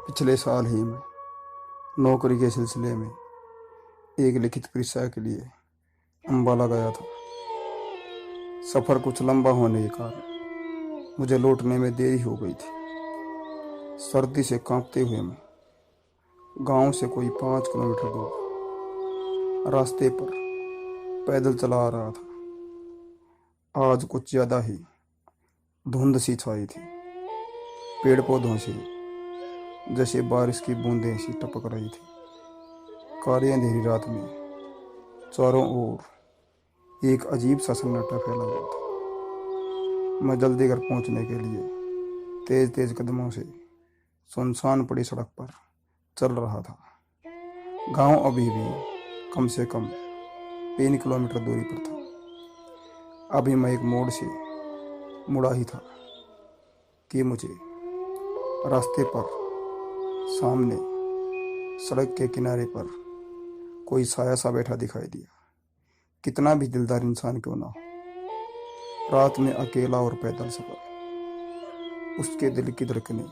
पिछले साल ही मैं नौकरी के सिलसिले में एक लिखित परीक्षा के लिए अम्बाला गया था। सफ़र कुछ लंबा होने के कारण मुझे लौटने में देरी हो गई थी। सर्दी से कांपते हुए मैं गांव से कोई 5 किलोमीटर दूर रास्ते पर पैदल चला आ रहा था। आज कुछ ज़्यादा ही धुंध सी छाई थी। पेड़ पौधों से जैसे बारिश की बूंदें सी टपक रही थी। काली अंधेरी रात में चारों ओर एक अजीब सा सन्नाटा फैला हुआ था। मैं जल्दी घर पहुंचने के लिए तेज तेज कदमों से सुनसान पड़ी सड़क पर चल रहा था। गांव अभी भी कम से कम 3 किलोमीटर दूरी पर था। अभी मैं एक मोड़ से मुड़ा ही था कि मुझे रास्ते पर सामने सड़क के किनारे पर कोई साया सा बैठा दिखाई दिया। कितना भी दिलदार इंसान क्यों ना हो, रात में अकेला और पैदल सफर उसके दिल की धड़कनें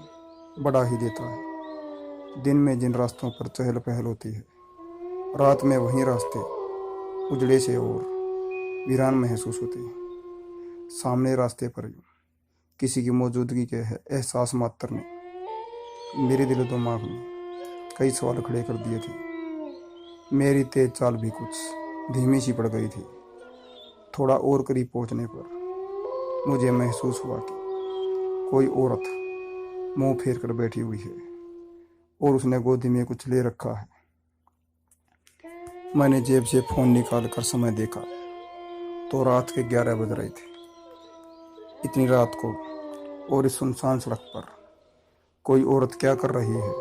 बढ़ा ही देता है। दिन में जिन रास्तों पर चहल पहल होती है, रात में वहीं रास्ते उजड़े से और वीरान महसूस होते हैं। सामने रास्ते पर किसी की मौजूदगी के एहसास मात्र ने मेरे दिल दिमाग में कई सवाल खड़े कर दिए थे। मेरी तेज चाल भी कुछ धीमी सी पड़ गई थी। थोड़ा और करीब पहुंचने पर मुझे महसूस हुआ कि कोई औरत मुंह फेर कर बैठी हुई है और उसने गोदी में कुछ ले रखा है। मैंने जेब से फ़ोन निकाल कर समय देखा तो रात के 11 बज रहे थे। इतनी रात को और इस सुनसान सड़क पर कोई औरत क्या कर रही है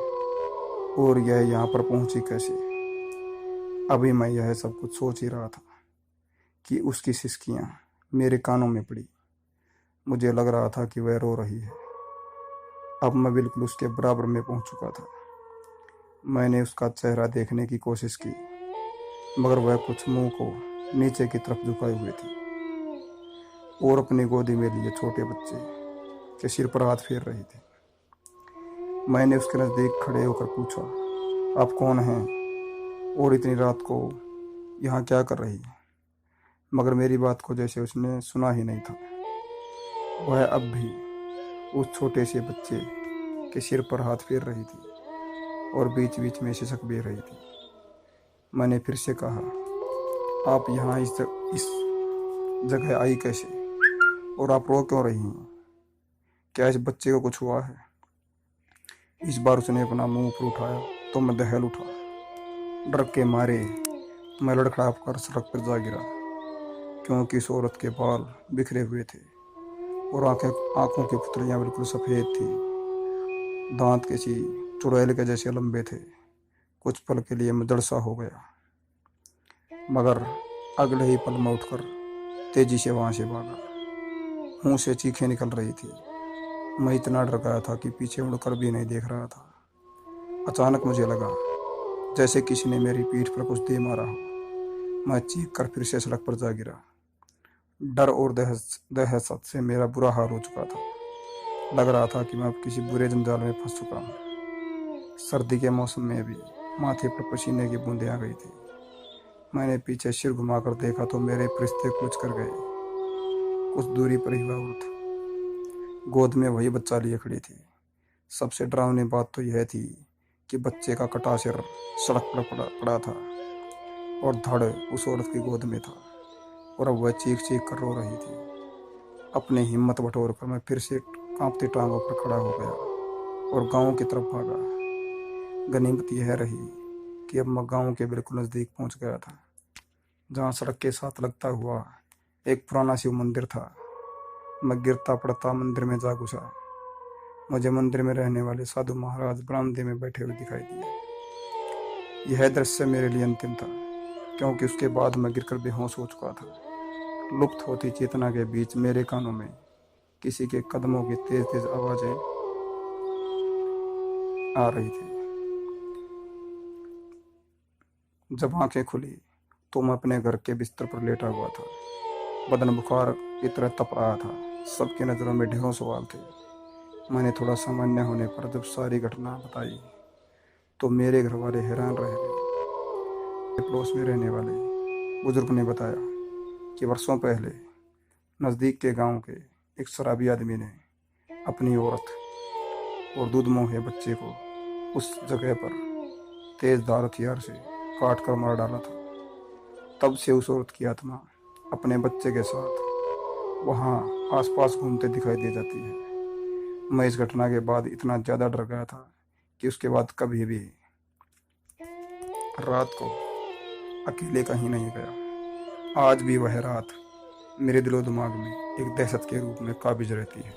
और यह यहाँ पर पहुंची कैसे? अभी मैं यह सब कुछ सोच ही रहा था कि उसकी सिसकियाँ मेरे कानों में पड़ी। मुझे लग रहा था कि वह रो रही है। अब मैं बिल्कुल उसके बराबर में पहुंच चुका था। मैंने उसका चेहरा देखने की कोशिश की, मगर वह कुछ मुंह को नीचे की तरफ झुकाए हुए थी और अपनी गोदी में लिए छोटे बच्चे के सिर पर हाथ फेर रही थी। मैंने उसके नज़दीक खड़े होकर पूछा, आप कौन हैं और इतनी रात को यहाँ क्या कर रही है? मगर मेरी बात को जैसे उसने सुना ही नहीं था। वह अब भी उस छोटे से बच्चे के सिर पर हाथ फेर रही थी और बीच बीच में सिसक भी रही थी। मैंने फिर से कहा, आप यहाँ इस जगह आई कैसे और आप रो क्यों रही हैं? क्या इस बच्चे को कुछ हुआ है? इस बार उसने अपना मुंह ऊपर उठाया तो मैं दहल उठा। डर के मारे मैं लड़खड़ा कर सड़क पर जा गिरा, क्योंकि इस औरत के बाल बिखरे हुए थे और आंखों की पुतलियां बिल्कुल सफ़ेद थी। दांत किसी चुड़ैल के जैसे लंबे थे। कुछ पल के लिए मैं दड़सा हो गया, मगर अगले ही पल मैं उठकर तेजी से वहाँ से भागा। मुंह से चीखें निकल रही थी। मैं इतना डर गया था कि पीछे मुड़कर भी नहीं देख रहा था। अचानक मुझे लगा जैसे किसी ने मेरी पीठ पर कुछ दे मारा हो। मैं चीख कर फिर से सड़क पर जा गिरा। डर और दहशत से मेरा बुरा हाल हो चुका था। लग रहा था कि मैं अब किसी बुरे जंजाल में फंस चुका हूँ। सर्दी के मौसम में भी माथे पर पसीने की बूंदें आ गई थी। मैंने पीछे सिर घुमाकर देखा तो मेरे फरिश्ते कूच कर गए। कुछ दूरी पर ही वह औरत गोद में वही बच्चा लिए खड़ी थी। सबसे डरावनी बात तो यह थी कि बच्चे का कटा सिर सड़क पर पड़ा था और धड़ उस औरत की गोद में था और अब वह चीख चीख कर रो रही थी। अपनी हिम्मत बटोर कर मैं फिर से कांपती टांगों पर खड़ा हो गया और गांव की तरफ भागा। गनीमत यह रही कि अब मैं गांव के बिल्कुल नज़दीक पहुंच गया था, जहां सड़क के साथ लगता हुआ एक पुराना शिव मंदिर था। मैं गिरता पड़ता मंदिर में जा घुसा। मुझे मंदिर में रहने वाले साधु महाराज बरामदे में बैठे हुए दिखाई दिए। यह दृश्य मेरे लिए अंतिम था, क्योंकि उसके बाद मैं गिरकर बेहोश हो चुका था। लुप्त होती चेतना के बीच मेरे कानों में किसी के कदमों की तेज तेज आवाजें आ रही थी। जब आंखें खुली तो मैं अपने घर के बिस्तर पर लेटा हुआ था। बदन बुखार की तरह तप रहा था। सबकी नज़रों में ढेरों सवाल थे। मैंने थोड़ा सामान्य होने पर जब सारी घटना बताई तो मेरे घर वाले हैरान रह गए। पड़ोस में रहने वाले बुजुर्ग ने बताया कि वर्षों पहले नज़दीक के गांव के एक शराबी आदमी ने अपनी औरत और दूध मुँहे बच्चे को उस जगह पर तेज धार हथियार से काट कर मार डाला था। तब से उस औरत की आत्मा अपने बच्चे के साथ वहाँ आसपास घूमते दिखाई दे जाती है। मैं इस घटना के बाद इतना ज़्यादा डर गया था कि उसके बाद कभी भी रात को अकेले कहीं नहीं गया। आज भी वह रात मेरे दिलो दिमाग में एक दहशत के रूप में काबिज रहती है।